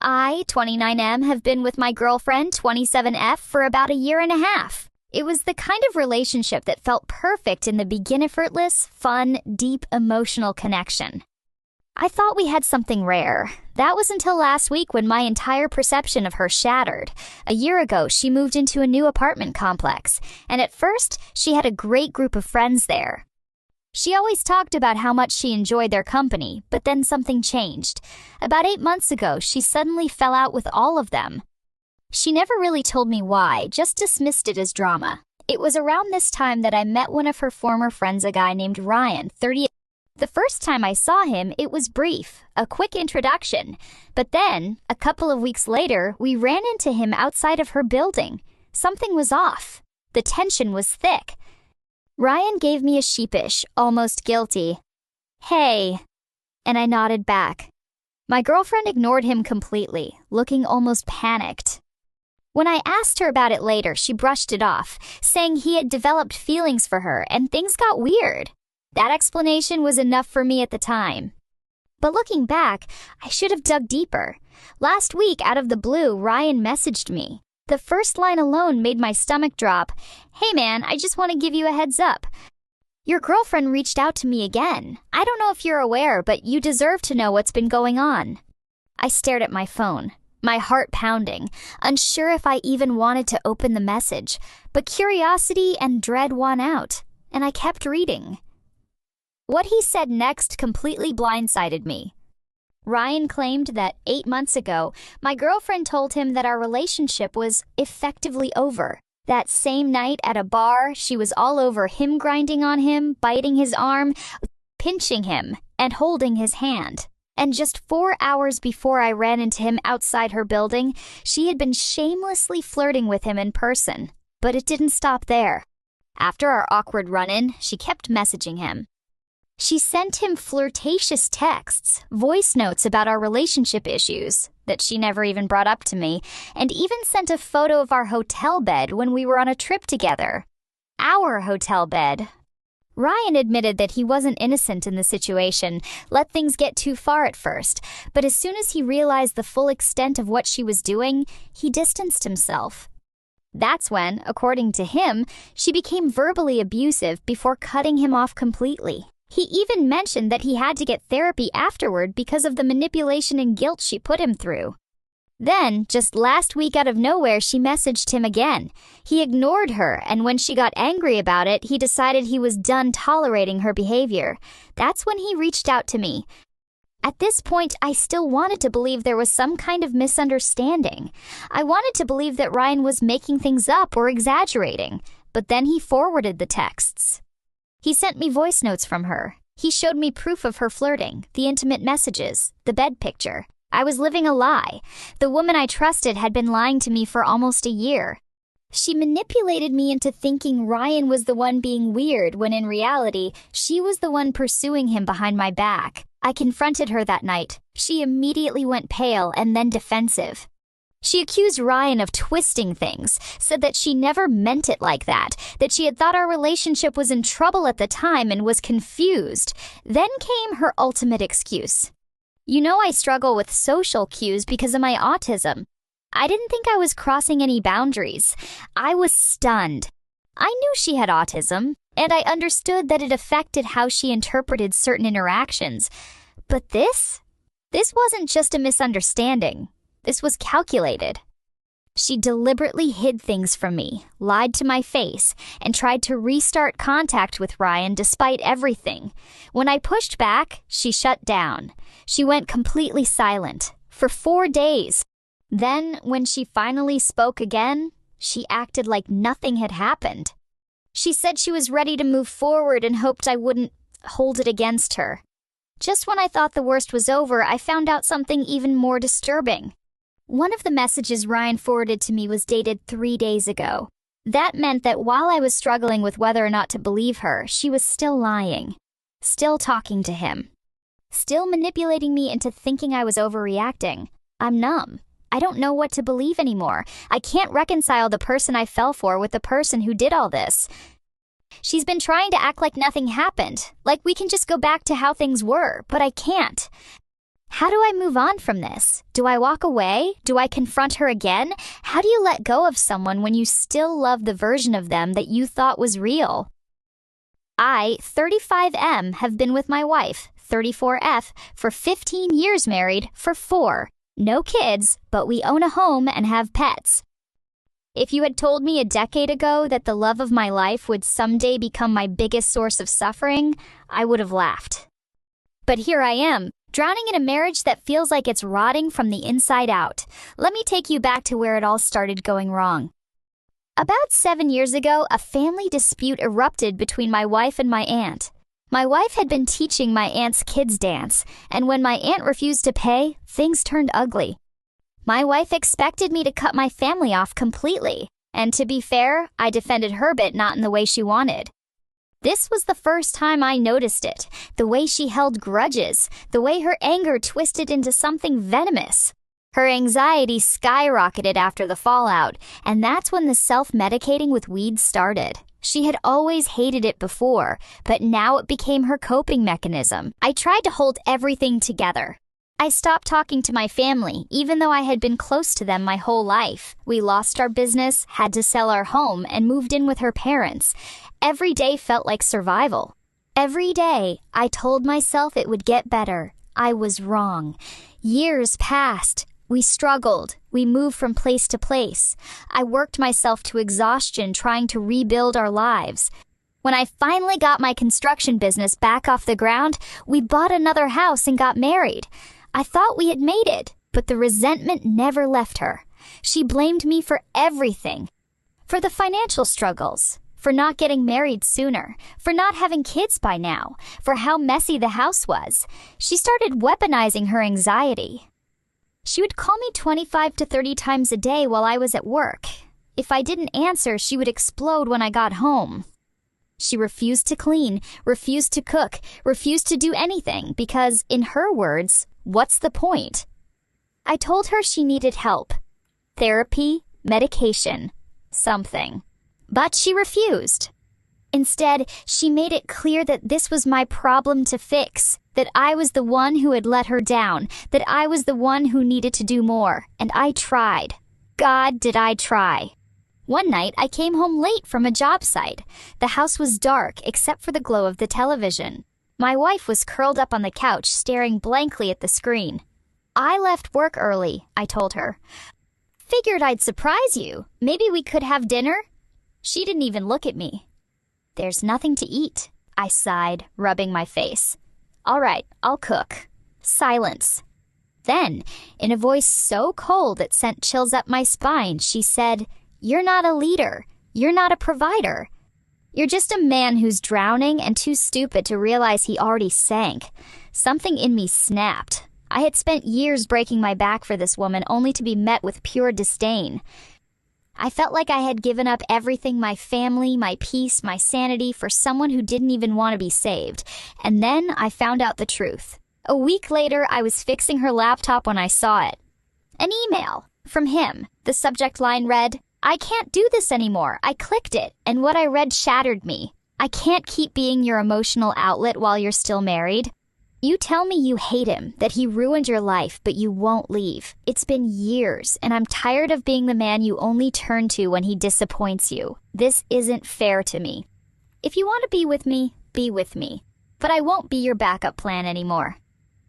I, 29M, have been with my girlfriend, 27F, for about a year and a half. It was the kind of relationship that felt perfect in the beginning, effortless, fun, deep emotional connection. I thought we had something rare. That was until last week when my entire perception of her shattered. A year ago, she moved into a new apartment complex, and at first, she had a great group of friends there. She always talked about how much she enjoyed their company, but then something changed. About 8 months ago, she suddenly fell out with all of them. She never really told me why, just dismissed it as drama. It was around this time that I met one of her former friends, a guy named Ryan, 30. The first time I saw him, it was brief, a quick introduction. But then, a couple of weeks later, we ran into him outside of her building. Something was off. The tension was thick. Ryan gave me a sheepish, almost guilty, "Hey," and I nodded back. My girlfriend ignored him completely, looking almost panicked. When I asked her about it later, she brushed it off, saying he had developed feelings for her and things got weird. That explanation was enough for me at the time. But looking back, I should have dug deeper. Last week, out of the blue, Ryan messaged me. The first line alone made my stomach drop. "Hey man, I just want to give you a heads up. Your girlfriend reached out to me again. I don't know if you're aware, but you deserve to know what's been going on." I stared at my phone, my heart pounding, unsure if I even wanted to open the message. But curiosity and dread won out, and I kept reading. What he said next completely blindsided me. Ryan claimed that 8 months ago, my girlfriend told him that our relationship was effectively over. That same night at a bar, she was all over him, grinding on him, biting his arm, pinching him, and holding his hand. And just 4 hours before I ran into him outside her building, she had been shamelessly flirting with him in person. But it didn't stop there. After our awkward run-in, she kept messaging him. She sent him flirtatious texts, voice notes about our relationship issues that she never even brought up to me, and even sent a photo of our hotel bed when we were on a trip together. Our hotel bed. Ryan admitted that he wasn't innocent in the situation, let things get too far at first, but as soon as he realized the full extent of what she was doing, he distanced himself. That's when, according to him, she became verbally abusive before cutting him off completely. He even mentioned that he had to get therapy afterward because of the manipulation and guilt she put him through. Then, just last week out of nowhere, she messaged him again. He ignored her, and when she got angry about it, he decided he was done tolerating her behavior. That's when he reached out to me. At this point, I still wanted to believe there was some kind of misunderstanding. I wanted to believe that Ryan was making things up or exaggerating, but then he forwarded the texts. He sent me voice notes from her. He showed me proof of her flirting, the intimate messages, the bed picture. I was living a lie. The woman I trusted had been lying to me for almost a year. She manipulated me into thinking Ryan was the one being weird when in reality, she was the one pursuing him behind my back. I confronted her that night. She immediately went pale and then defensive. She accused Ryan of twisting things, said that she never meant it like that she had thought our relationship was in trouble at the time and was confused. Then came her ultimate excuse. "You know I struggle with social cues because of my autism." I didn't think I was crossing any boundaries. I was stunned. I knew she had autism, and I understood that it affected how she interpreted certain interactions. But this wasn't just a misunderstanding. This was calculated. She deliberately hid things from me, lied to my face, and tried to restart contact with Ryan despite everything. When I pushed back, she shut down. She went completely silent for 4 days. Then, when she finally spoke again, she acted like nothing had happened. She said she was ready to move forward and hoped I wouldn't hold it against her. Just when I thought the worst was over, I found out something even more disturbing. One of the messages Ryan forwarded to me was dated 3 days ago. That meant that while I was struggling with whether or not to believe her, she was still lying, still talking to him, still manipulating me into thinking I was overreacting. I'm numb. I don't know what to believe anymore. I can't reconcile the person I fell for with the person who did all this. She's been trying to act like nothing happened, like we can just go back to how things were, but I can't. How do I move on from this? Do I walk away? Do I confront her again? How do you let go of someone when you still love the version of them that you thought was real? I, 35M, have been with my wife, 34F, for 15 years married for 4. No kids, but we own a home and have pets. If you had told me a decade ago that the love of my life would someday become my biggest source of suffering, I would have laughed. But here I am, drowning in a marriage that feels like it's rotting from the inside out. Let me take you back to where it all started going wrong. About 7 years ago, a family dispute erupted between my wife and my aunt. My wife had been teaching my aunt's kids dance, and when my aunt refused to pay, things turned ugly. My wife expected me to cut my family off completely, and to be fair, I defended her but not in the way she wanted. This was the first time I noticed it, the way she held grudges, the way her anger twisted into something venomous. Her anxiety skyrocketed after the fallout, and that's when the self-medicating with weed started. She had always hated it before, but now it became her coping mechanism. I tried to hold everything together. I stopped talking to my family, even though I had been close to them my whole life. We lost our business, had to sell our home, and moved in with her parents. Every day felt like survival. Every day, I told myself it would get better. I was wrong. Years passed. We struggled. We moved from place to place. I worked myself to exhaustion trying to rebuild our lives. When I finally got my construction business back off the ground, we bought another house and got married. I thought we had made it, but the resentment never left her. She blamed me for everything. For the financial struggles, for not getting married sooner, for not having kids by now, for how messy the house was. She started weaponizing her anxiety. She would call me 25 to 30 times a day while I was at work. If I didn't answer, she would explode when I got home. She refused to clean, refused to cook, refused to do anything because, in her words, what's the point? I told her she needed help. Therapy, medication, something. But she refused. Instead, she made it clear that this was my problem to fix, that I was the one who had let her down, that I was the one who needed to do more, and I tried. God, did I try. One night, I came home late from a job site. The house was dark except for the glow of the television. My wife was curled up on the couch, staring blankly at the screen. I left work early, I told her. Figured I'd surprise you. Maybe we could have dinner? She didn't even look at me. There's nothing to eat, I sighed, rubbing my face. All right, I'll cook. Silence. Then, in a voice so cold it sent chills up my spine, she said, "You're not a leader. You're not a provider. You're just a man who's drowning and too stupid to realize he already sank." Something in me snapped. I had spent years breaking my back for this woman only to be met with pure disdain. I felt like I had given up everything, my family, my peace, my sanity, for someone who didn't even want to be saved. And then I found out the truth. A week later, I was fixing her laptop when I saw it. An email from him. The subject line read, "I can't do this anymore." I clicked it, and what I read shattered me. I can't keep being your emotional outlet while you're still married. You tell me you hate him, that he ruined your life, but you won't leave. It's been years, and I'm tired of being the man you only turn to when he disappoints you. This isn't fair to me. If you want to be with me, be with me. But I won't be your backup plan anymore.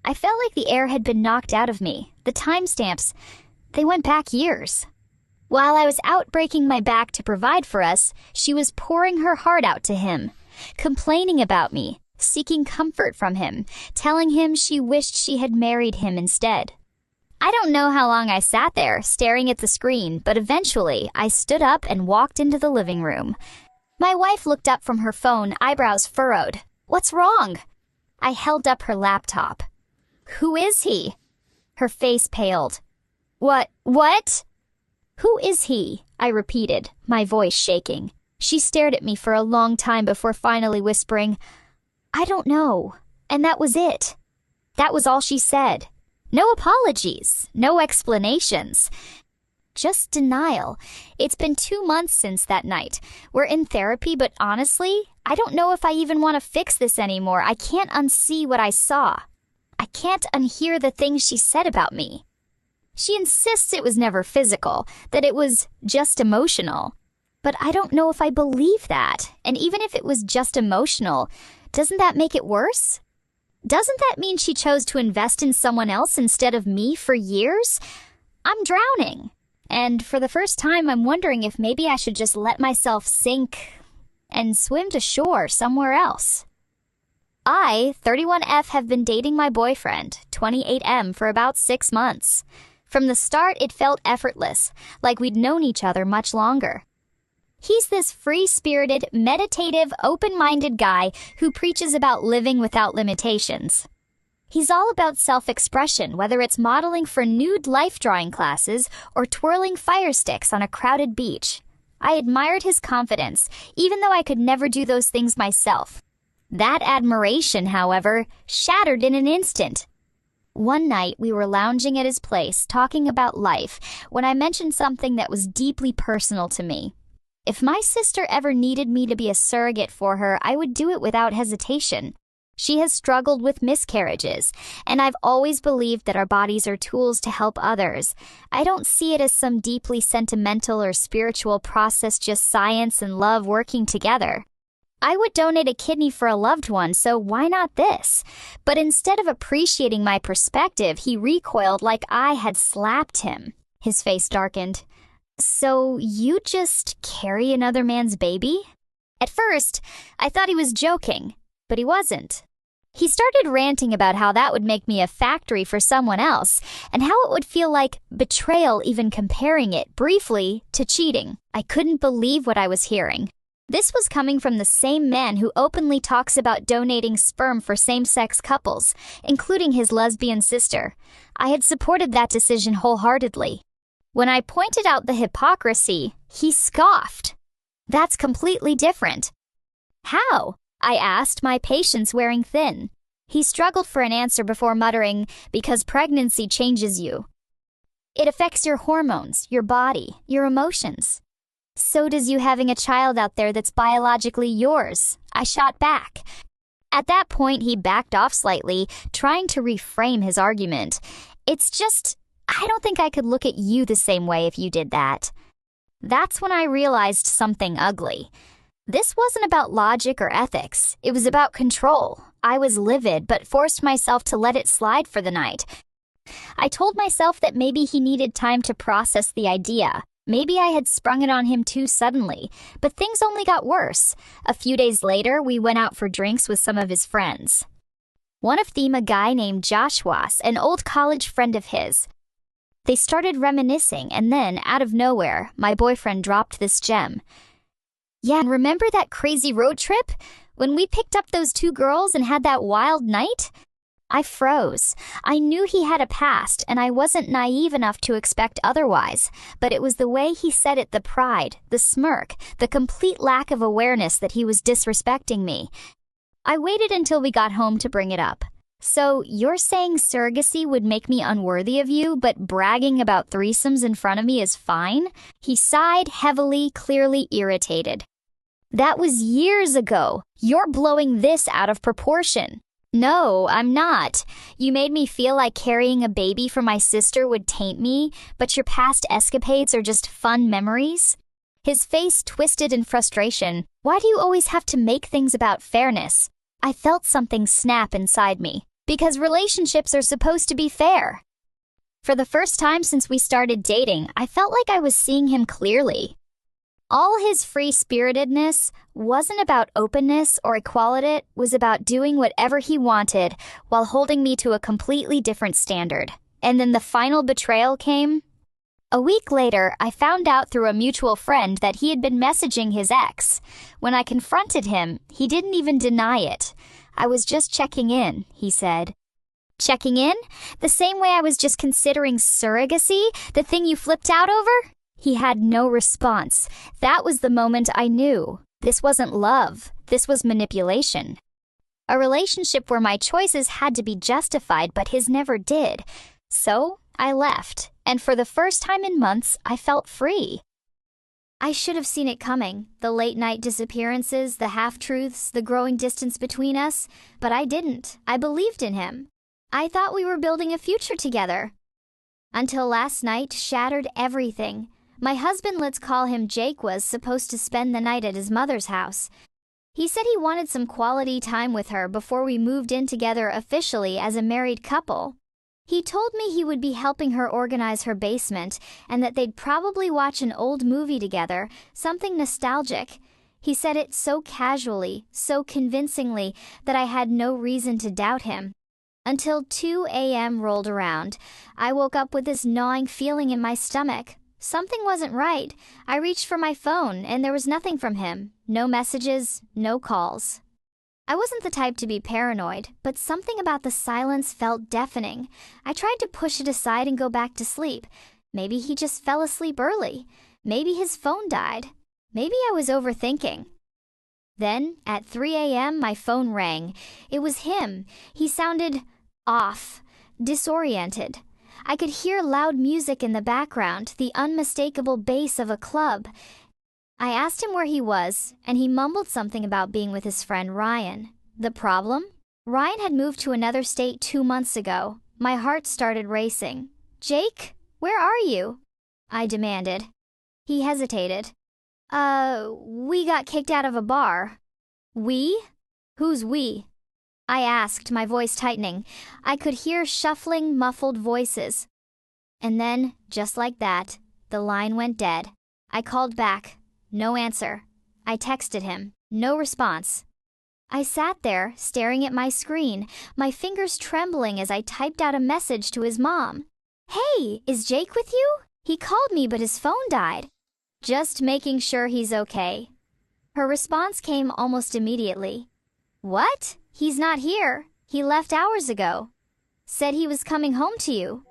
I felt like the air had been knocked out of me. The timestamps, they went back years. While I was out breaking my back to provide for us, she was pouring her heart out to him, complaining about me, seeking comfort from him, telling him she wished she had married him instead. I don't know how long I sat there, staring at the screen, but eventually I stood up and walked into the living room. My wife looked up from her phone, eyebrows furrowed. "What's wrong?" I held up her laptop. "Who is he?" Her face paled. What? "Who is he?" I repeated, my voice shaking. She stared at me for a long time before finally whispering, "I don't know." And that was it. That was all she said. No apologies, no explanations. Just denial. It's been 2 months since that night. We're in therapy, but honestly, I don't know if I even want to fix this anymore. I can't unsee what I saw. I can't unhear the things she said about me. She insists it was never physical, that it was just emotional. But I don't know if I believe that. And even if it was just emotional, doesn't that make it worse? Doesn't that mean she chose to invest in someone else instead of me for years? I'm drowning. And for the first time, I'm wondering if maybe I should just let myself sink and swim to shore somewhere else. I, 31F, have been dating my boyfriend, 28M, for about 6 months. From the start, it felt effortless, like we'd known each other much longer. He's this free-spirited, meditative, open-minded guy who preaches about living without limitations. He's all about self-expression, whether it's modeling for nude life drawing classes or twirling fire sticks on a crowded beach. I admired his confidence, even though I could never do those things myself. That admiration, however, shattered in an instant. One night, we were lounging at his place, talking about life, when I mentioned something that was deeply personal to me. If my sister ever needed me to be a surrogate for her, I would do it without hesitation. She has struggled with miscarriages, and I've always believed that our bodies are tools to help others. I don't see it as some deeply sentimental or spiritual process, just science and love working together. I would donate a kidney for a loved one, so why not this? But instead of appreciating my perspective, he recoiled like I had slapped him. His face darkened. So you just carry another man's baby? At first, I thought he was joking, but he wasn't. He started ranting about how that would make me a factory for someone else, and how it would feel like betrayal, even comparing it, briefly, to cheating. I couldn't believe what I was hearing. This was coming from the same man who openly talks about donating sperm for same-sex couples, including his lesbian sister. I had supported that decision wholeheartedly. When I pointed out the hypocrisy, he scoffed. That's completely different. How? I asked, my patience wearing thin. He struggled for an answer before muttering, because pregnancy changes you. It affects your hormones, your body, your emotions. So does you having a child out there that's biologically yours, I shot back. At that point, he backed off slightly, trying to reframe his argument. It's just, I don't think I could look at you the same way if you did that. That's when I realized something ugly. This wasn't about logic or ethics. It was about control. I was livid, but forced myself to let it slide for the night. I told myself that maybe he needed time to process the idea. Maybe I had sprung it on him too suddenly, but things only got worse. A few days later, we went out for drinks with some of his friends. One of them, a guy named Joshua, an old college friend of his. They started reminiscing, and then, out of nowhere, my boyfriend dropped this gem. Yeah, and remember that crazy road trip? When we picked up those 2 girls and had that wild night? I froze. I knew he had a past, and I wasn't naive enough to expect otherwise. But it was the way he said it, the pride, the smirk, the complete lack of awareness that he was disrespecting me. I waited until we got home to bring it up. So, you're saying surrogacy would make me unworthy of you, but bragging about threesomes in front of me is fine? He sighed heavily, clearly irritated. That was years ago. You're blowing this out of proportion. No, I'm not. You made me feel like carrying a baby for my sister would taint me, but your past escapades are just fun memories? His face twisted in frustration. Why do you always have to make things about fairness? I felt something snap inside me. Because relationships are supposed to be fair. For the first time since we started dating, I felt like I was seeing him clearly. All his free-spiritedness wasn't about openness or equality, it was about doing whatever he wanted while holding me to a completely different standard. And then the final betrayal came. A week later, I found out through a mutual friend that he had been messaging his ex. When I confronted him, he didn't even deny it. I was just checking in, he said. Checking in? The same way I was just considering surrogacy, the thing you flipped out over? He had no response. That was the moment I knew. This wasn't love. This was manipulation. A relationship where my choices had to be justified, but his never did. So, I left. And for the first time in months, I felt free. I should have seen it coming, the late-night disappearances, the half-truths, the growing distance between us, but I didn't. I believed in him. I thought we were building a future together. Until last night shattered everything. My husband, let's call him Jake, was supposed to spend the night at his mother's house. He said he wanted some quality time with her before we moved in together officially as a married couple. He told me he would be helping her organize her basement and that they'd probably watch an old movie together, something nostalgic. He said it so casually, so convincingly, that I had no reason to doubt him. Until 2 a.m. rolled around. I woke up with this gnawing feeling in my stomach. Something wasn't right. I reached for my phone and there was nothing from him. No messages, no calls. I wasn't the type to be paranoid, but something about the silence felt deafening. I tried to push it aside and go back to sleep. Maybe he just fell asleep early. Maybe his phone died. Maybe I was overthinking. Then, at 3 a.m., my phone rang. It was him. He sounded off, disoriented. I could hear loud music in the background, the unmistakable bass of a club. I asked him where he was, and he mumbled something about being with his friend Ryan. The problem? Ryan had moved to another state 2 months ago. My heart started racing. "Jake, where are you?" I demanded. He hesitated. We got kicked out of a bar." "We? Who's we?" I asked, my voice tightening. I could hear shuffling, muffled voices. And then, just like that, the line went dead. I called back. No answer. I texted him. No response. I sat there, staring at my screen, my fingers trembling as I typed out a message to his mom. "Hey, is Jake with you? He called me but his phone died. Just making sure he's okay." Her response came almost immediately. "What? He's not here. He left hours ago. Said he was coming home to you."